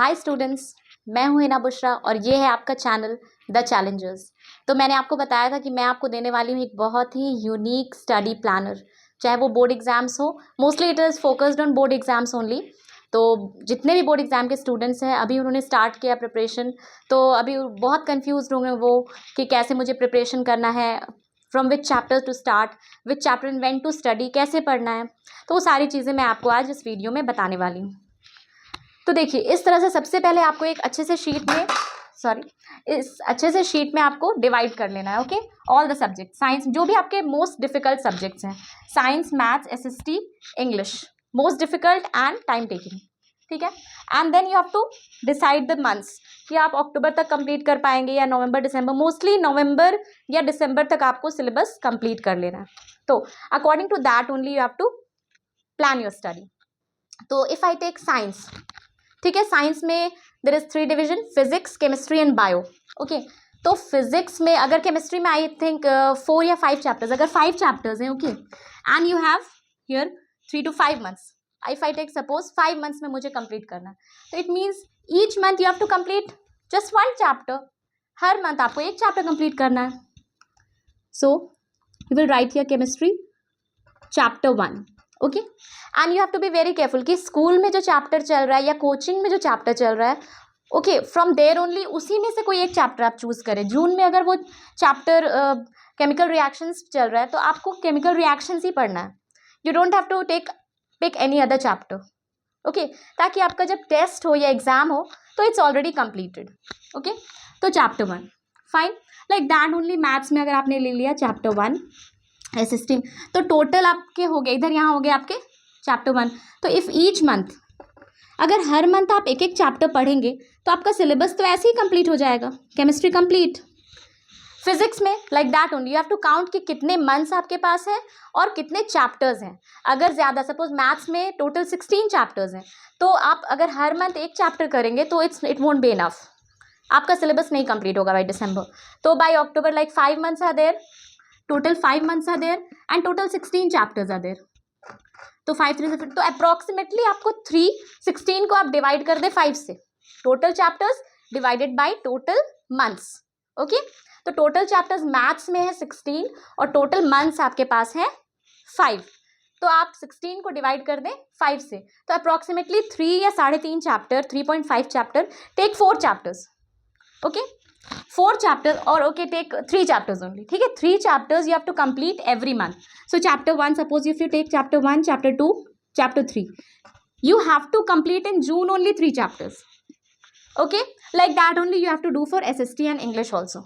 Hi students, मैं हूं हिना बुशरा और ये है आपका चैनल द चैलेंजर्स। तो मैंने आपको बताया था कि मैं आपको देने वाली हूँ एक बहुत ही यूनिक स्टडी प्लानर, चाहे वो बोर्ड एग्जाम्स हो। Mostly it is focused on board exams only. तो जितने भी बोर्ड एग्जाम के स्टूडेंट्स हैं, अभी उन्होंने स्टार्ट किया प्रिपरेशन, तो अभी बहुत कंफ्यूज होंगे वो कि कैसे मुझे प्रिपरेशन करना है, from which chapter to start, which chapter and when to study, कैसे पढ़ना है। तो वो सारी चीज़ें मैं आपको आज इस वीडियो में बताने वाली हूँ। तो देखिए, इस तरह से सबसे पहले आपको एक अच्छे से शीट में आपको डिवाइड कर लेना है। Okay, all the subject, science जो भी आपके मोस्ट डिफिकल्ट सब्जेक्ट्स हैं, science, maths, SST, English, most difficult and time taking, ठीक है। And then you have to decide the months कि आप अक्टूबर तक कंप्लीट कर पाएंगे या नवंबर दिसंबर। मोस्टली नवंबर या दिसंबर तक आपको सिलेबस कंप्लीट कर लेना है। तो according to that only you have to plan your study. तो इफ आई टेक साइंस, ठीक है, साइंस में there is 3 division, physics, chemistry and bio. Okay, तो फिजिक्स में, अगर केमिस्ट्री में आई थिंक 4 या 5 चैप्टर्स, अगर 5 चैप्टर्स हैं, okay, and you have here 3 to 5 months. If I take suppose 5 months में मुझे कंप्लीट करना है, तो it means each month you have to complete just 1 chapter. हर मंथ आपको एक चैप्टर कंप्लीट करना है। So you will write here chemistry chapter 1, okay. And you have to be very careful कि स्कूल में जो चैप्टर चल रहा है या कोचिंग में जो चैप्टर चल रहा है, ओके, फ्रॉम देयर ओनली उसी में से कोई एक चैप्टर आप चूज करें। जून में अगर वो चैप्टर केमिकल रिएक्शंस चल रहा है, तो आपको केमिकल रिएक्शंस ही पढ़ना है। You don't have to pick any other chapter, okay, ताकि आपका जब टेस्ट हो या एग्जाम हो तो इट्स ऑलरेडी कंप्लीटेड। ओके, तो chapter 1 fine, like that only. Maths में अगर आपने ले लिया चैप्टर 1 एसएसटी, तो टोटल आपके हो गए, इधर यहाँ हो गए आपके चैप्टर 1। तो इफ ईच मंथ, अगर हर मंथ आप एक एक चैप्टर पढ़ेंगे तो आपका सिलेबस तो ऐसे ही कंप्लीट हो जाएगा। Chemistry complete. फिजिक्स में like that only, you have to count कि कितने मंथ्स आपके पास है और कितने चैप्टर्स हैं। अगर ज़्यादा, सपोज मैथ्स में टोटल 16 चैप्टर्स हैं, तो आप अगर हर मंथ एक चैप्टर करेंगे तो इट वोंट बी इनफ, आपका सिलेबस नहीं कंप्लीट होगा बाई दिसंबर। तो by October like 5 months are there, total 5 months are there and total 16 chapters are there. तो 5 3 से, तो अप्रॉक्सीमेटली आपको 316 को आप डिवाइड कर दे 5 से, total chapters divided by total months. Okay, तो टोटल चैप्टर्स मैथ्स में है 16 और टोटल मंथ्स आपके पास है 5। तो आप 16 को डिवाइड कर दें 5 से, तो अप्रॉक्सीमेटली 3 या 3.5 chapter, 3.5 chapter, take 4 chapters. Okay, 4 chapters, और okay, take 3 chapters only, ठीक है। 3 chapters you have to complete every month. So chapter 1, suppose if you take chapter 1, chapter 2, chapter 3, you have to complete in June only 3 chapters. Okay, like that only you have to do for SST and English also.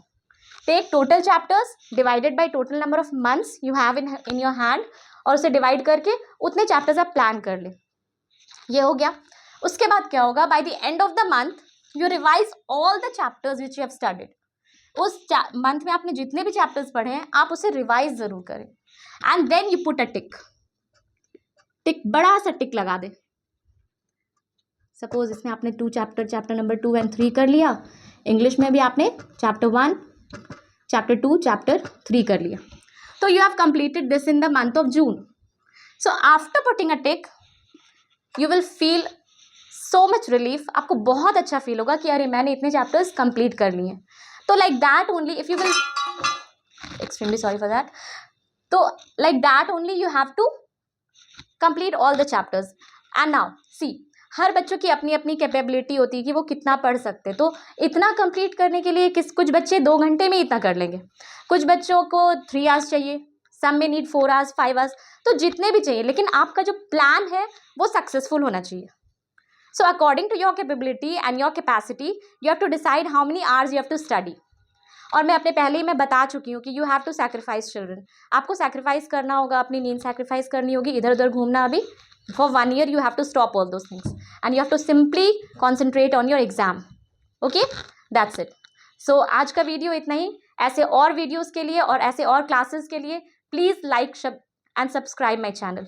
Take total chapters divided by total number of months you have in your hand, और उसे divide करके उतने chapters आप plan कर ले। ये हो गया। उसके बाद क्या होगा, by the end of the month you revise all the chapters which you have studied. उस मंथ में आपने जितने भी चैप्टर्स पढ़े हैं, आप उसे रिवाइज जरूर करें। And then you put a tick, बड़ा सा टिक लगा दे। सपोज इसमें आपने 2 चैप्टर नंबर 2 and 3 कर लिया। इंग्लिश में भी आपने चैप्टर 1, चैप्टर 2, चैप्टर 3 कर लिया। तो you have completed this in the month of June. So after putting a tick you will feel so much relief. आपको बहुत अच्छा फील होगा कि अरे मैंने इतने चैप्टर्स कंप्लीट कर लिए हैं। तो like that only if you will, extremely sorry for that, तो like that only you have to complete all the chapters. And now see, हर बच्चों की अपनी अपनी कैपेबिलिटी होती है कि वो कितना पढ़ सकते हैं। तो इतना कंप्लीट करने के लिए कुछ बच्चे 2 घंटे में इतना कर लेंगे, कुछ बच्चों को 3 आवर्स चाहिए, सम में नीड 4 आवर्स, 5 आवर्स, तो जितने भी चाहिए, लेकिन आपका जो प्लान है वो सक्सेसफुल होना चाहिए। So according to your capability and your capacity, you have to decide how many hours you have to study. और मैं अपने पहले ही मैं बता चुकी हूँ कि you have to sacrifice children. आपको sacrifice करना होगा, अपनी नींद sacrifice करनी होगी, इधर उधर घूमना। अभी for 1 year you have to stop all those things and you have to simply concentrate on your exam. Okay, that's it. So आज का वीडियो इतना ही। ऐसे और वीडियोस के लिए और ऐसे और क्लासेस के लिए please like and subscribe my channel.